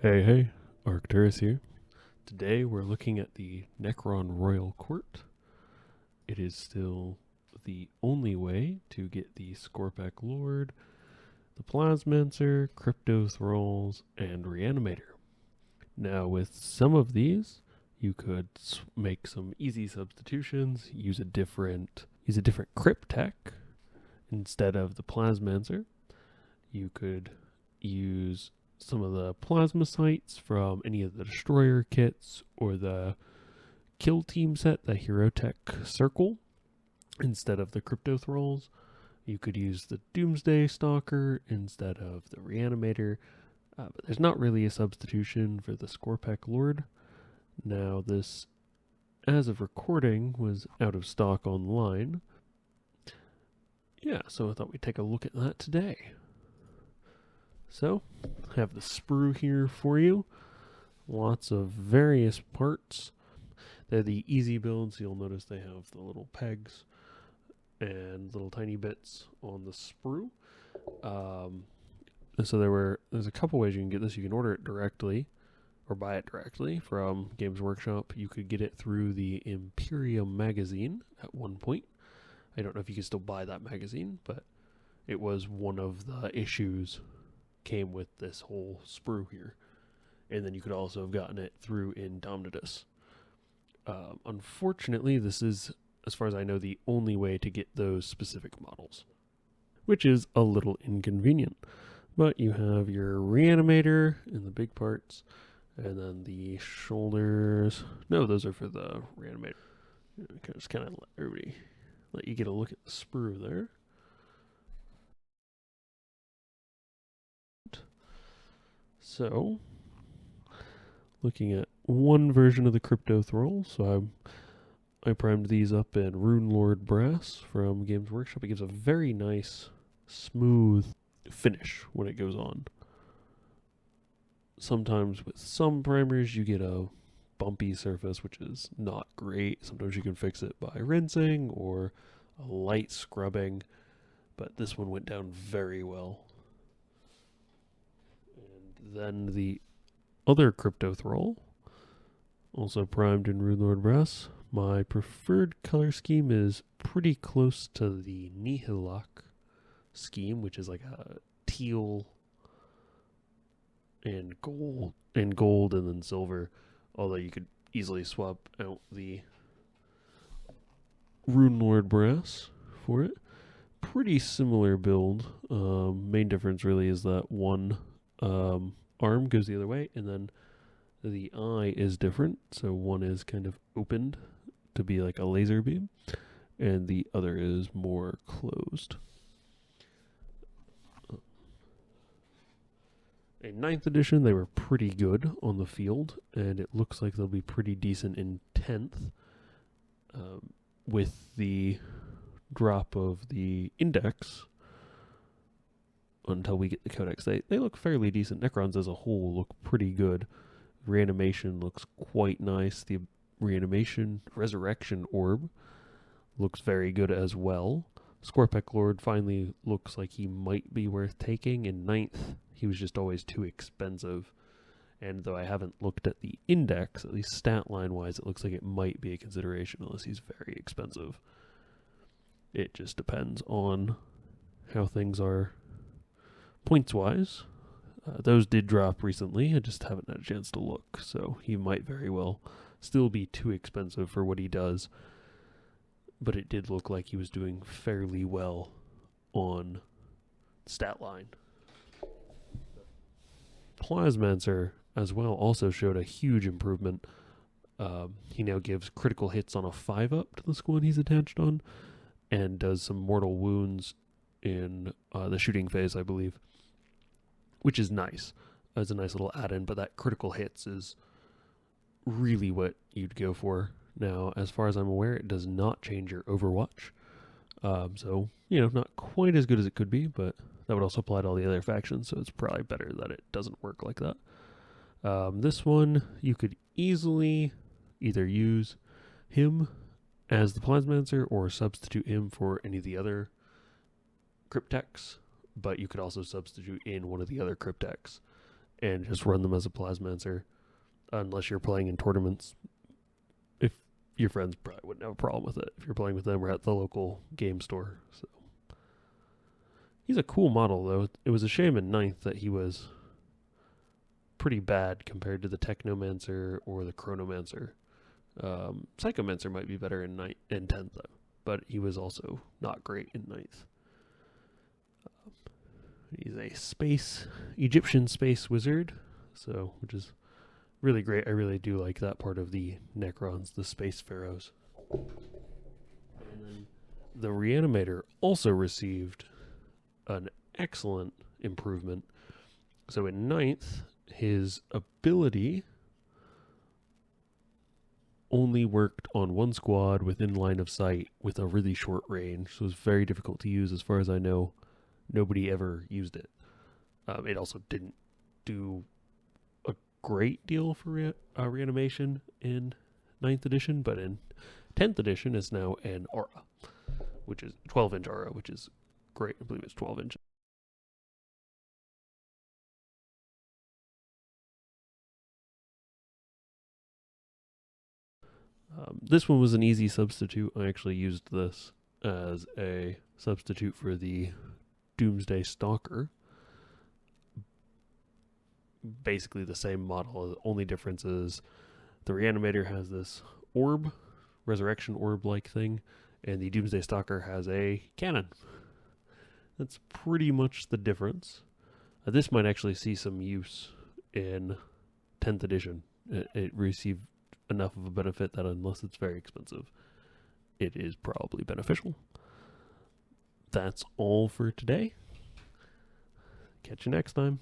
Hey, Arcturus here. Today we're looking at the Necron Royal Court. It is still the only way to get the Skorpekh Lord, the Plasmancer, Cryptothralls, and Reanimator. Now with some of these, you could make some easy substitutions, use a different crypt tech instead of the Plasmancer. You could use some of the plasma sites from any of the destroyer kits or the kill team set, the Hero Tech Circle, instead of the Cryptothralls. You could use the Doomsday Stalker instead of the Reanimator, but there's not really a substitution for the Skorpekh Lord. Now this, as of recording, was out of stock online. Yeah, so I thought we'd take a look at that today. So, I have the sprue here for you. Lots of various parts. They're the easy builds. You'll notice they have the little pegs and little tiny bits on the sprue. So there's a couple ways you can get this. You can order it directly or buy it directly from Games Workshop. You could get it through the Imperium magazine at one point. I don't know if you can still buy that magazine, but it was one of the issues came with this whole sprue here. And then you could also have gotten it through Indomitus. Unfortunately, this is, as far as I know, the only way to get those specific models, which is a little inconvenient. But you have your Reanimator in the big parts, and then the shoulders. No, those are for the Reanimator. Just kind of let you get a look at the sprue there. So, looking at one version of the Cryptothralls, so I primed these up in Runelord Brass from Games Workshop. It gives a very nice, smooth finish when it goes on. Sometimes with some primers you get a bumpy surface, which is not great. Sometimes you can fix it by rinsing or a light scrubbing, but this one went down very well. Then the other Cryptothrall, also primed in Runelord Brass. My preferred color scheme is pretty close to the Nihilok scheme, which is like a teal and gold and then silver. Although you could easily swap out the Runelord Brass for it. Pretty similar build. Main difference really is that one arm goes the other way, and then the eye is different. So one is kind of opened to be like a laser beam, and the other is more closed. In 9th edition, they were pretty good on the field, and it looks like they'll be pretty decent in 10th. With the drop of the index, until we get the codex, they look fairly decent. Necrons as a whole look pretty good. Reanimation looks quite nice. The resurrection orb looks very good as well. Skorpekh Lord finally looks like he might be worth taking. In 9th, he was just always too expensive. And though I haven't looked at the index, at least stat line wise, it looks like it might be a consideration unless he's very expensive. It just depends on how things are points-wise. Those did drop recently. I just haven't had a chance to look, so he might very well still be too expensive for what he does. But it did look like he was doing fairly well on stat line. Plasmancer as well also showed a huge improvement. He now gives critical hits on a 5-up to the squad he's attached on, and does some mortal wounds in the shooting phase, I believe, which is nice. It's a nice little add-in, but that critical hits is really what you'd go for. Now, as far as I'm aware, it does not change your Overwatch. So, not quite as good as it could be, but that would also apply to all the other factions, so it's probably better that it doesn't work like that. This one, you could easily either use him as the Plasmancer or substitute him for any of the other cryptechs, but you could also substitute in one of the other cryptechs and just run them as a Plasmancer, unless you're playing in tournaments. If your friends probably wouldn't have a problem with it if you're playing with them or at the local game store. So he's a cool model, though. It was a shame in 9th that he was pretty bad compared to the Technomancer or the Chronomancer. Psychomancer might be better in 10th, though, but he was also not great in 9th. He's a Egyptian space wizard, so which is really great. I really do like that part of the Necrons, the space pharaohs. And then the Reanimator also received an excellent improvement. So in 9th, his ability only worked on one squad within line of sight with a really short range, so it was very difficult to use. As far as I know, nobody ever used it. It also didn't do a great deal for reanimation in 9th edition, but in 10th edition is now an aura, which is 12-inch aura, which is great. I believe it's 12 inches. This one was an easy substitute. I actually used this as a substitute for the Doomsday Stalker. Basically the same model. The only difference is the Reanimator has this orb, resurrection orb-like thing, and the Doomsday Stalker has a cannon. That's pretty much the difference. This might actually see some use in 10th edition. It received enough of a benefit that unless it's very expensive, it is probably beneficial. That's all for today. Catch you next time.